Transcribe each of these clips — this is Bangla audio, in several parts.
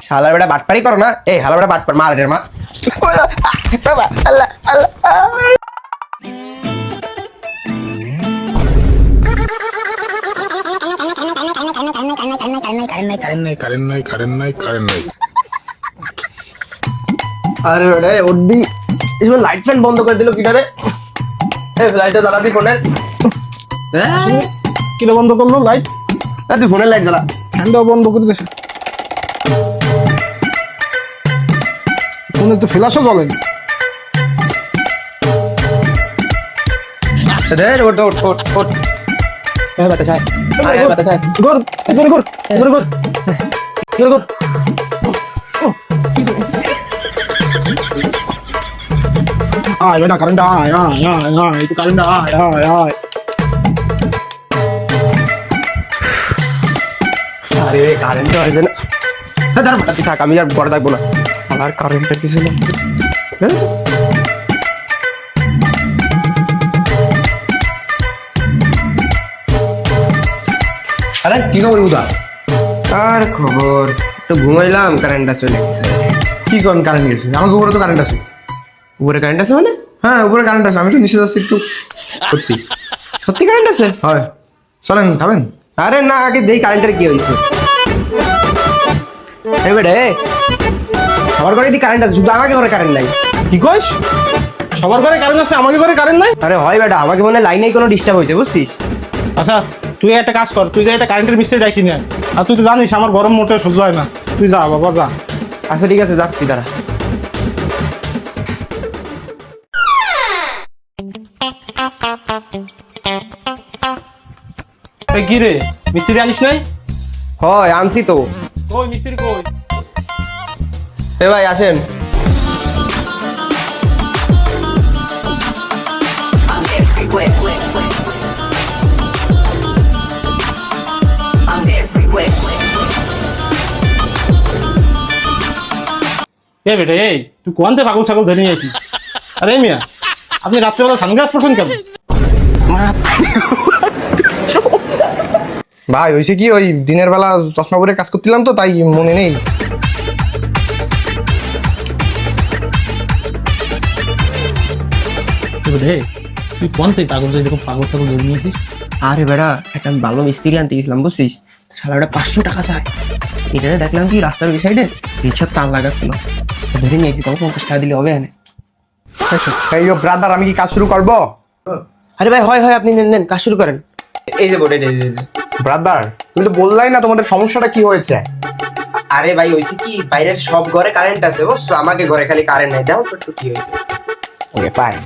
শালার বেটা বাটপারি করো না, এই হালার বেটা বাটপার মার রে মা। আল্লাহ আল্লাহ আরে বেটা ওডি এসব লাইট ফ্যান বন্ধ করে দিল কিটারে। এই লাইটটা জ্বালা দি ফোনের। কিরে বন্ধ করলো লাইট? তুই ফোনের লাইট জ্বালা, ফ্যানটাও বন্ধ করে দিয়েছে। ফোনে তো ফ্ল্যাশও জ্বলে না। আয় বেটা কারেন্ট আয় আয় আয় আয় একটু কারেন্ট আয় আয় আয়। আরে কারেন্ট হয়েছে না, দাঁড়া বেটা তুই থাক, আমি আর পরে থাকবো না। আমার কারেন্টের কিছু না। আরে কি খবর উদা? আর খবর একটু ঘুমাইলাম, কারেন্টটা চলে গেছে। কি করেন কারেন্ট গেছে? আমার উপরে তো কারেন্ট আছে। উপরে কারেন্ট আছে মানে? হ্যাঁ উপরে কারেন্ট আছে, আমি তো নিচে যাচ্ছি একটু। সত্যি সত্যি কারেন্ট আছে? হয় চলেন খাবেন? আরে না, আগে দেই কারেন্টের কি হয়েছে। এবারে সবার ঘরে দি কারেন্ট আছে, শুধু আমাকে ঘরে কারেন্ট নাই। কি কইস? সবার ঘরে কারেন্ট আছে, আমাকে ঘরে কারেন্ট নাই? আরে হয় বেটা, আমাকে মনে হয় লাইনেই কোনো ডিস্টার্ব হয়েছে, বুঝছিস? আচ্ছা তুই একটা কাজ কর, তুই যে একটা কারেন্টের মিস্ত্রি ডাকি না। আর তুই তো জানিস আমার গরম মোটে সহ্য হয় না। তুই যা বাবা যা। আচ্ছা ঠিক আছে, যাচ্ছি দাঁড়া। এই কি রে, মিস্ত্রি আনিস নাই? হয় আনছি তো। কই মিস্ত্রি কই? এ ভাই আসেন। এ বেটা এই তুই কোয়ান্তে পাগল ছাগল ধরে নিয়ে আসিস? আরে মিয়া আপনি রাত্রেবেলা সানগ্লাস পরছেন কেন? ভাই হয়েছে কি, ওই দিনের বেলা চশমা পরে কাজ করছিলাম তো, তাই মনে নেই। তুই কোয়ান্তে পাগল এরকম পাগল ছাগল ধরে নিয়ে আসিস? আরে বেটা একটা আমি ভালো মিস্ত্রি আনতে গেছিলাম, বুঝছিস? শালাটা 500 টাকা চাই। এটাতে দেখলাম কি রাস্তার ওই সাইডে রিক্সার তার লাগাচ্ছিল, ধরে নিয়েছি। তখন 50 টাকা দিলে হবে এনে। এই ব্রাদার, আমি কি কাজ শুরু করবো? আরে ভাই হয় হয়, আপনি নেন নেন, কাজ শুরু করেন। এই যে বোর্ড, ব্রাদার তুমি তো বললাই না তোমাদের সমস্যাটা কি হয়েছে। আরে ভাই হয়েছে কি, বাইরের সব ঘরে কারেন্ট আছে বুঝছো, আমাকে ঘরে খালি কারেন্ট নাই। দাও তো একটু কি হয়েছে। Okay fine.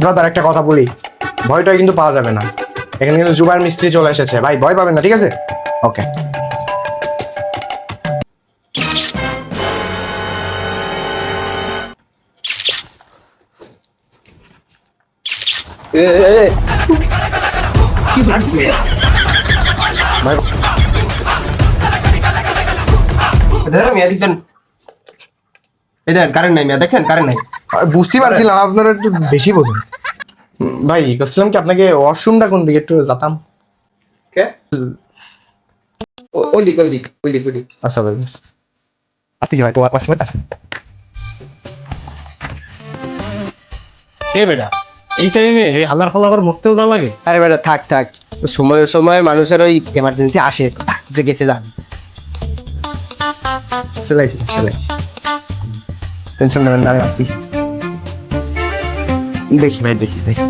ব্রাদার একটা কথা বলি, ভয়টা কিন্তু পাওয়া যাবে না। এখানে কিন্তু জুবাইর মিস্ত্রি চলে এসেছে, ভাই ভয় পাবেন না, ঠিক আছে? ওকে। ভাই ধরো মিয়া দেখবেন, এই দেখেন কারেন্ট নাই মিয়া, দেখছেন কারেন্ট নাই। বুঝতে পারছিলাম আপনারা একটু বেশি বোঝেন। ভাই বলছিলাম কি, আপনাকে ওয়াশরুমটা কোন দিকে একটু যেতাম। ওই দিক ওই দিক ওই দিক ওই দিক। আচ্ছা ভাই আসছি ভাই, ওয়াশরুমে আসুন। এ বেটা এই টাইমে এই হালার ফালা করে মরতেও দাও লাগে? আরে বেটা থাক থাক, সময় সময় মানুষের ওই এমার্জেন্সি আসে, যে গেছে যান। চলে আসি চলে আসি, টেনশন নেবেন না, আমি আসি। দেখি ভাই দেখি দেখি।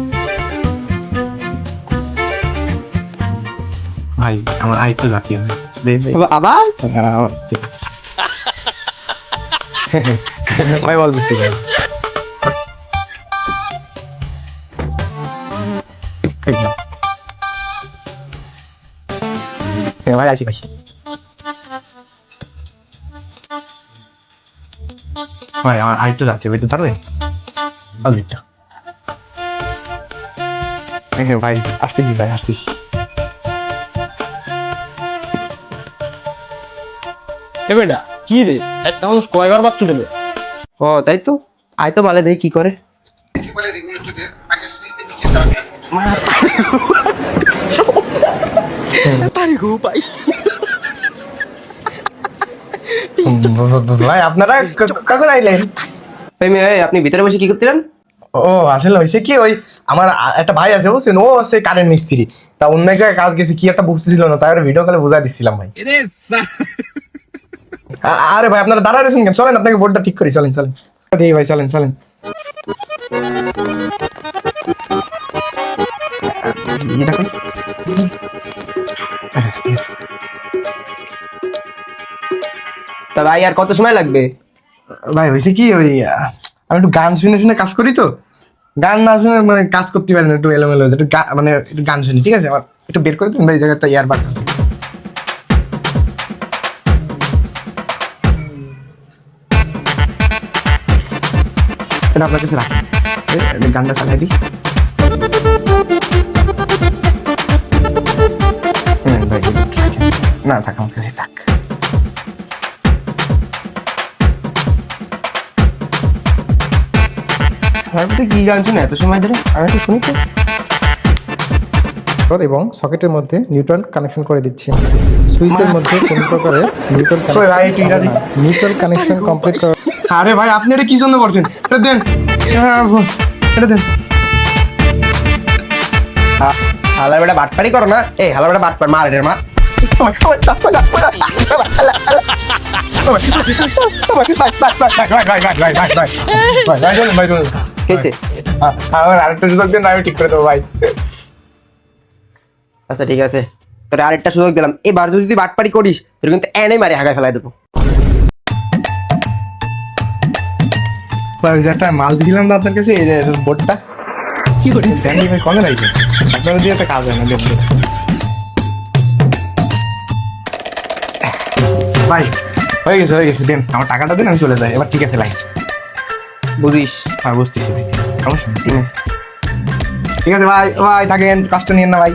ভাই আমার আই তো জাতীয় আবার ভাই বল বুঝতে পারি। ভাই আসি ভাই। ভাই আমার আরেকটু যাচ্ছে, বুঝতে পারবে? অল্পটা। হ্যাঁ ভাই আসতেছি ভাই, আসতেছি। এ বেটা কি রে, একটা মানুষ কয়বার বাচ্চু দেবে? ও তাই তো, আয় তো মালে দেখি কি করে। ভাই আপনারা কখন আইলেন? এই মেয়ে, এই, আপনি ভিতরে বসে কি করতেন? ও আসলে হয়েছে কি, ওই আমার একটা ভাই আছে বুঝছেন, ও হচ্ছে কারেন্ট মিস্ত্রি। তা অন্য এক জায়গায় কাজ গেছে, কি একটা বুঝতেছিল না, তাই ভিডিও কলে বুঝাই দিচ্ছিলাম ভাই। আরে ভাই আপনারা দাঁড়ায় রয়েছেন কেন? চলেন আপনাকে বোর্ডটা ঠিক করি, চলেন চলেন দেখি ভাই, চলেন চলেন। এটা কই? তা ভাই আর কত সময় লাগবে? ভাই হয়েছে কি, ওই আমি একটু গান শুনে শুনে কাজ করি তো, গান না শুনে মানে কাজ করতে পারি না, একটু এলোমেলো হয়ে যায়। একটু মানে একটু গান শুনি, ঠিক আছে? আমার একটু বের করে দিন ভাই, এই জায়গাটা ইয়ারবাড আছে। এটা আপনার কাছে রাখ, গানটা চালাই দিই। ভাই না থাক, আমার কাছে থাক। আর কি গান শুনে এত সময় ধরে? আমি তো শুনি তো। এবং সকেটের মধ্যে নিউট্রাল কানেকশন করে দিচ্ছি। সুইচের মধ্যে কোনো প্রকারের নিউট্রাল ওই ভাই একটু এটা দিন। নিউট্রাল কানেকশন কমপ্লিট করা। আরে ভাই আপনি এটা কি জন্য করছেন? এটা দেন, এটা দেন। হালা বেটা বাটপারি করো না। এই হালা বেটা বাটপার, মার এটার মা। কেসে? আমার আরেকটা সুযোগ দেন, আমি ঠিক করে দেবো ভাই। আচ্ছা ঠিক আছে, তোর আরেকটা সুযোগ দিলাম। এবার যদি তুই বাটপারি করিস, তোর কিন্তু এনে মারি হাগায় ফেলাই দেবো। ভাই ওই যে একটা মাল দিয়েছিলাম না আপনার কাছে, এই যে বোর্ডটা কি করে দেন ভাই, কনে লাগবে? আপনারা দিয়ে একটা কাজ হয় না, দেখবেন ভাই। হয়ে গেছে হয়ে গেছে, দেন আমার টাকাটা দেন, আমি চলে যাই এবার। ঠিক আছে লাইন, বুঝিস? হ্যাঁ বুঝতেছি ভাই, সমস্যা নেই, ঠিক আছে। ঠিক আছে ভাই, ভাই থাকেন, কষ্ট নিয়েন না ভাই।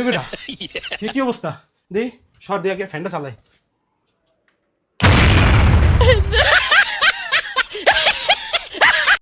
বেটা কি অবস্থা? দেই শর্ট দিয়ে ফ্যানটা চালাই।